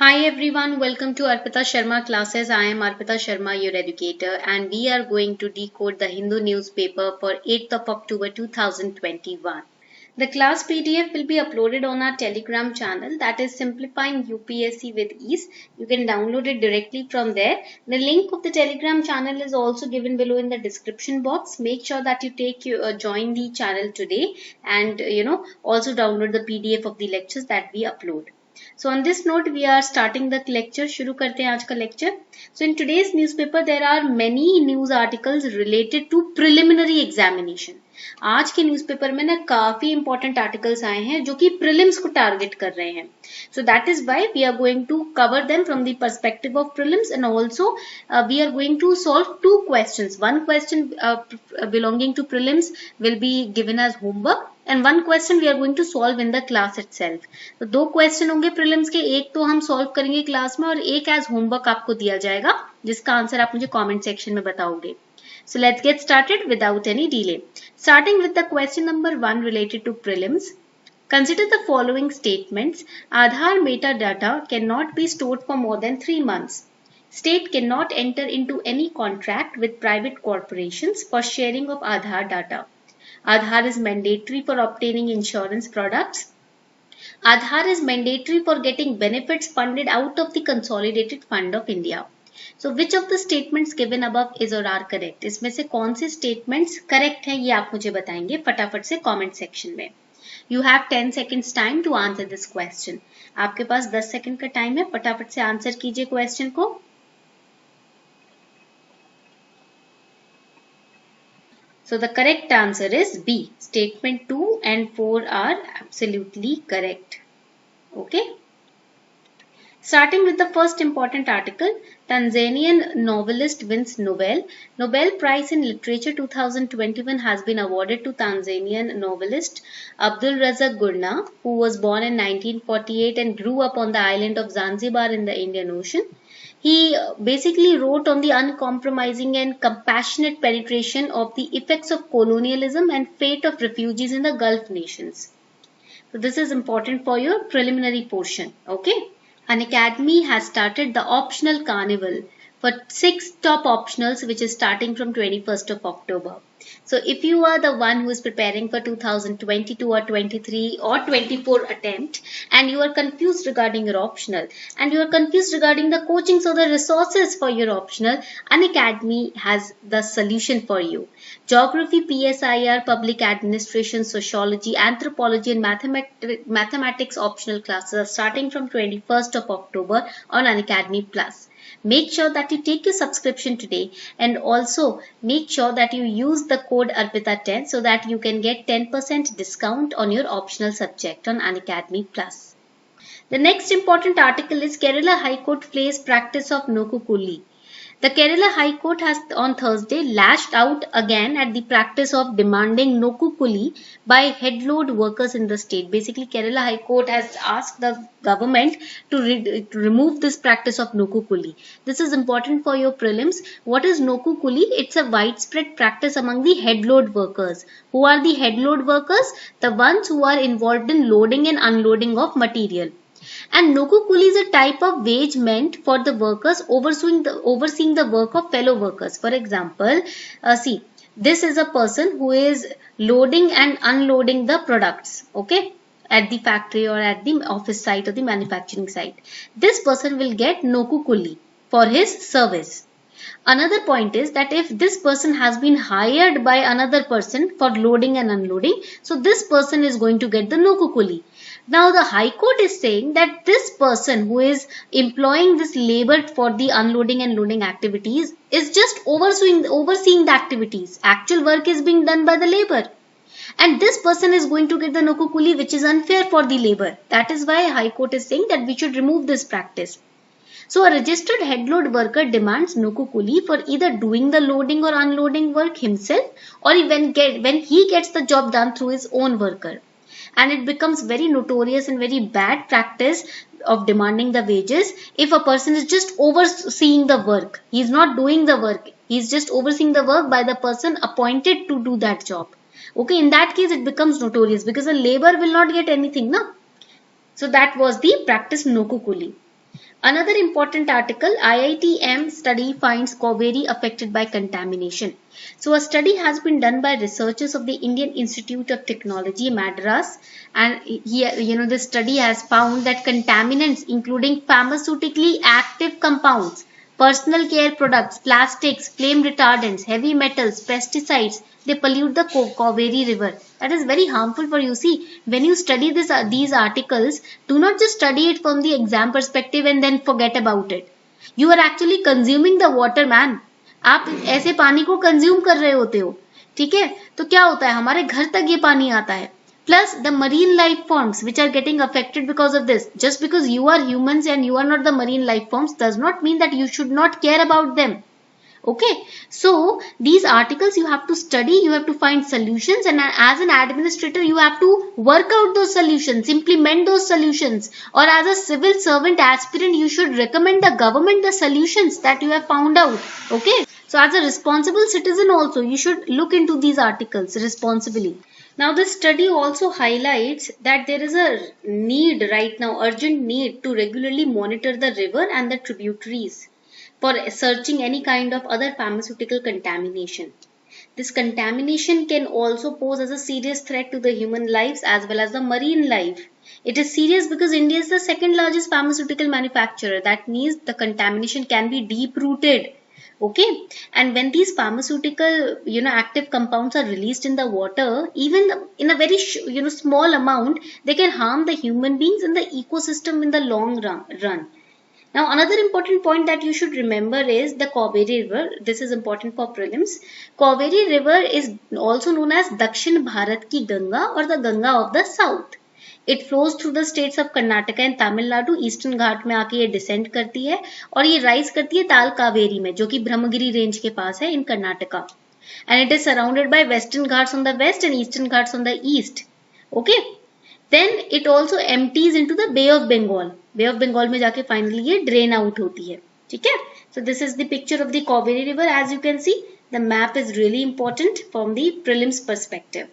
Hi everyone, welcome to Arpita Sharma classes. I am Arpita Sharma, your educator, and we are going to decode the Hindu newspaper for 8th of October 2021. The class PDF will be uploaded on our Telegram channel, that is Simplifying UPSC with Ease. You can download it directly from there. The link of the Telegram channel is also given below in the description box. Make sure that you join the channel today and also download the PDF of the lectures that we upload. So on this note, we are starting the lecture. शुरू करते हैं आज का lecture. So in today's newspaper, there are many news articles related to preliminary examination. आज के newspaper में ना काफी इंपॉर्टेंट आर्टिकल्स आए हैं जो कि प्रीलिम्स को टारगेट कर रहे हैं. So that is why we are going to cover them from the perspective of prelims, and also we are going to solve two questions. One question belonging to prelims will be given as homework, and one question we are going to solve in the class itself. तो दो question होंगे prelims के, एक तो हम solve करेंगे class में और एक एज होमवर्क आपको दिया जाएगा जिसका आंसर आप मुझे कमेंट सेक्शन में बताओगे. So let's get started without any delay. Starting with the question number 1 related to prelims. Consider the following statements. Aadhaar metadata cannot be stored for more than 3 months. State cannot enter into any contract with private corporations for sharing of Aadhaar data. Aadhaar is mandatory for obtaining insurance products. Aadhaar is mandatory for getting benefits funded out of the Consolidated Fund of India. So which of the statements given above is or are correct? इसमें से कौन से statements correct हैं ये आप मुझे बताएंगे फटाफट से comment section में. You have 10 seconds time to answer this question. आपके पास 10 सेकंड का टाइम है, फटाफट से आंसर कीजिए क्वेश्चन को. So the correct answer is B. Statement 2 and 4 are absolutely correct. Okay. Starting with the first important article, Tanzanian novelist wins Nobel. Nobel Prize in Literature 2021 has been awarded to Tanzanian novelist Abdul Razak Gurnah, who was born in 1948 and grew up on the island of Zanzibar in the Indian Ocean. He basically wrote on the uncompromising and compassionate penetration of the effects of colonialism and fate of refugees in the Gulf nations. So this is important for your preliminary portion. Okay. Unacademy has started the optional carnival for 6 top optionals, which is starting from 21st of October. So if you are the one who is preparing for 2022 or 23 or 24 attempt and you are confused regarding your optional and you are confused regarding the coachings or the resources for your optional, Unacademy has the solution for you. Geography, PSIR, Public Administration, Sociology, Anthropology and Mathematics optional classes are starting from 21st of October on Unacademy Plus. Make sure that you take your subscription today, and also make sure that you use the code ARPITA10 so that you can get 10% discount on your optional subject on Unacademy Plus. The next important article is Kerala High Court flays practice of Nokukuli. The Kerala High Court has on Thursday lashed out again at the practice of demanding Nokukuli by headload workers in the state. Basically, Kerala High Court has asked the government to remove this practice of Nokukuli. This is important for your prelims. What is Nokukuli? It's a widespread practice among the headload workers. Who are the headload workers? The ones who are involved in loading and unloading of material. And Nokukuli is a type of wage meant for the workers overseeing the work of fellow workers. For example, see, this is a person who is loading and unloading the products, okay, at the factory or at the office site or the manufacturing site. This person will get Nokukuli for his service. Another point is that if this person has been hired by another person for loading and unloading, so this person is going to get the Nokukuli. Now the High Court is saying that this person who is employing this labor for the unloading and loading activities is just overseeing the activities. Actual work is being done by the labor. And this person is going to get the Nokukuli, which is unfair for the labor. That is why High Court is saying that we should remove this practice. So a registered headload worker demands Nokukuli for either doing the loading or unloading work himself, or when he gets the job done through his own worker. And it becomes very notorious and very bad practice of demanding the wages if a person is just overseeing the work. He is not doing the work. He is just overseeing the work by the person appointed to do that job. Okay, in that case it becomes notorious because the labor will not get anything, no? So that was the practice Nokukuli. Another important article, IITM study finds Cauvery affected by contamination. So a study has been done by researchers of the Indian Institute of Technology, Madras, and here, this study has found that contaminants including pharmaceutically active compounds, personal care products, plastics, flame retardants, heavy metals, pesticides, they pollute the Cauvery river. That is very harmful for you. See, when you study these articles, do not just study it from the exam perspective and then forget about it. You are actually consuming the water, man. आप ऐसे पानी को consume कर रहे होते हो, ठीक है? तो क्या होता है, हमारे घर तक ये पानी आता है. Plus the marine life forms which are getting affected because of this. Just because you are humans and you are not the marine life forms does not mean that you should not care about them. Okay, so these articles you have to study, you have to find solutions, and as an administrator you have to work out those solutions, implement those solutions, or as a civil servant aspirant you should recommend the government the solutions that you have found out. Okay, so as a responsible citizen also you should look into these articles responsibly. Now this study also highlights that there is a need right now, urgent need to regularly monitor the river and the tributaries for searching any kind of other pharmaceutical contamination. This contamination can also pose as a serious threat to the human lives as well as the marine life. It is serious because India is the second largest pharmaceutical manufacturer. That means the contamination can be deep rooted. Okay, and when these pharmaceutical active compounds are released in the water, even in a very small amount, they can harm the human beings and the ecosystem in the long run. Now another important point that you should remember is the Cauvery river. This is important for prelims. Cauvery river is also known as Dakshin Bharat ki Ganga or the Ganga of the South. It flows through the states of Karnataka and Tamil Nadu. Eastern Ghat में आके ये descend करती है और ये rise करती है ताल कावेरी में, जो कि ब्रह्मगिरी रेंज के पास है इन Karnataka. And it is surrounded by western ghats on the west and eastern ghats on the east. Okay. Then it also empties into the Bay of Bengal. Bay of Bengal में जाके finally ये drain out होती है. ठीक है? So this is the picture of the Cauvery river. As you can see, the map is really important from the prelims perspective.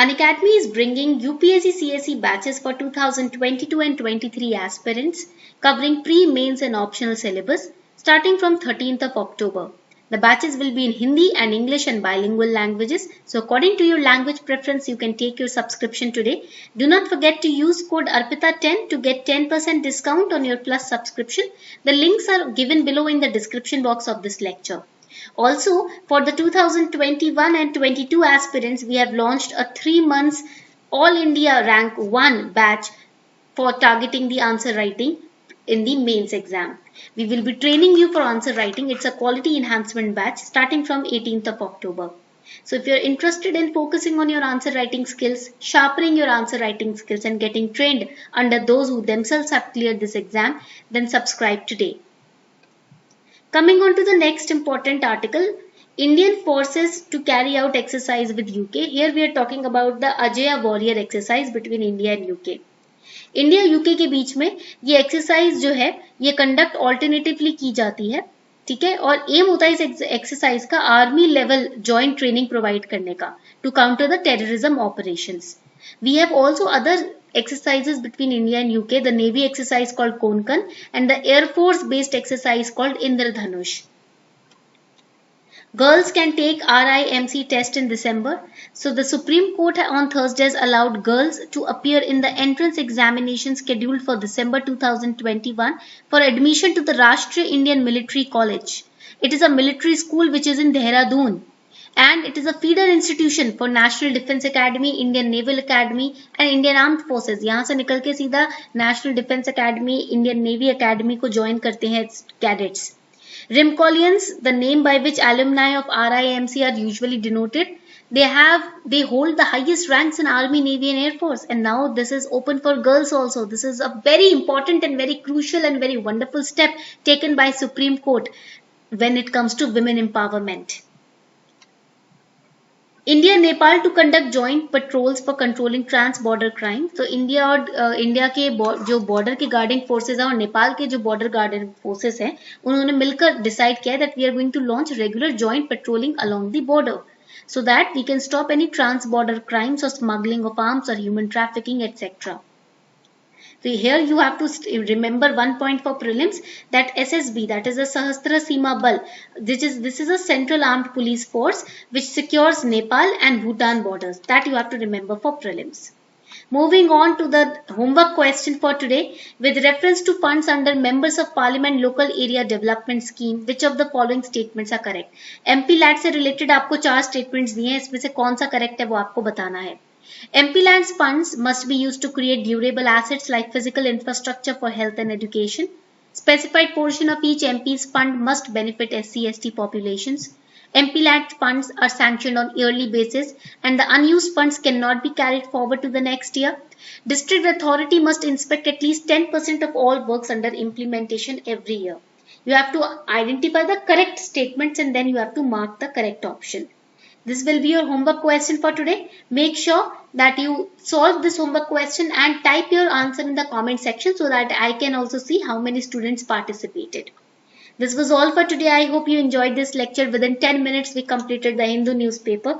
Unacademy is bringing UPSC CSE batches for 2022 and 23 aspirants covering pre-mains and optional syllabus starting from 13th of October. The batches will be in Hindi and English and bilingual languages. So according to your language preference, you can take your subscription today. Do not forget to use code ARPITA10 to get 10% discount on your Plus subscription. The links are given below in the description box of this lecture. Also, for the 2021 and 22 aspirants, we have launched a 3 months All India Rank 1 batch for targeting the answer writing in the mains exam. We will be training you for answer writing. It's a quality enhancement batch starting from 18th of October. So if you're interested in focusing on your answer writing skills, sharpening your answer writing skills and getting trained under those who themselves have cleared this exam, then subscribe today. Coming on to the next important article, Indian forces to carry out exercise with UK. Here we are talking about the Ajaya Warrior exercise between India and UK. India UK के बीच में ये exercise जो है ये conduct alternatively की जाती है, ठीक है, और एम होता है इस एक्सरसाइज का army level joint training provide करने का to counter the terrorism operations. We have also other exercises between India and UK, the Navy exercise called Konkan and the Air Force based exercise called Indradhanush. Girls can take RIMC test in December. So the Supreme Court on Thursday has allowed girls to appear in the entrance examination scheduled for December 2021 for admission to the Rashtriya Indian Military College. It is a military school which is in Dehradun. And it is a feeder institution for National Defence Academy, Indian Naval Academy and Indian Armed Forces. यहाँ से निकल के सीधा National Defence Academy, Indian Navy Academy को join करते हैं cadets. Rimcollians, the name by which alumni of RIMC are usually denoted, they hold the highest ranks in Army, Navy and Air Force, and now this is open for girls also. This is a very important and very crucial and very wonderful step taken by Supreme Court when it comes to women empowerment. India and Nepal to conduct joint patrols for controlling trans-border crime. तो India और India के जो border के guarding forces हैं और नेपाल के जो border guarding forces हैं उन्होंने मिलकर डिसाइड किया that we are going to launch regular joint patrolling along the border so that we can stop any trans-border crimes or smuggling of arms or human trafficking, etc. So here you have to remember 1 point for prelims, that SSB, that is the Sahastra Seema Bal, this is a central armed police force which secures Nepal and Bhutan borders. That you have to remember for prelims. Moving on to the homework question for today, with reference to funds under Members of Parliament Local Area Development Scheme, which of the following statements are correct? MP LAT से related आपको 4 statements दिए हैं, इसमें से कौन सा correct है वो आपको बताना है. MP LAT's funds must be used to create durable assets like physical infrastructure for health and education. Specified portion of each MP's fund must benefit SC/ST populations. MP LAT funds are sanctioned on yearly basis and the unused funds cannot be carried forward to the next year. District authority must inspect at least 10% of all works under implementation every year. You have to identify the correct statements and then you have to mark the correct option. This will be your homework question for today. Make sure that you solve this homework question and type your answer in the comment section so that I can also see how many students participated. This was all for today. I hope you enjoyed this lecture. Within 10 minutes, we completed the Hindu newspaper.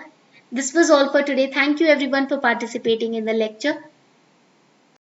This was all for today. Thank you everyone for participating in the lecture.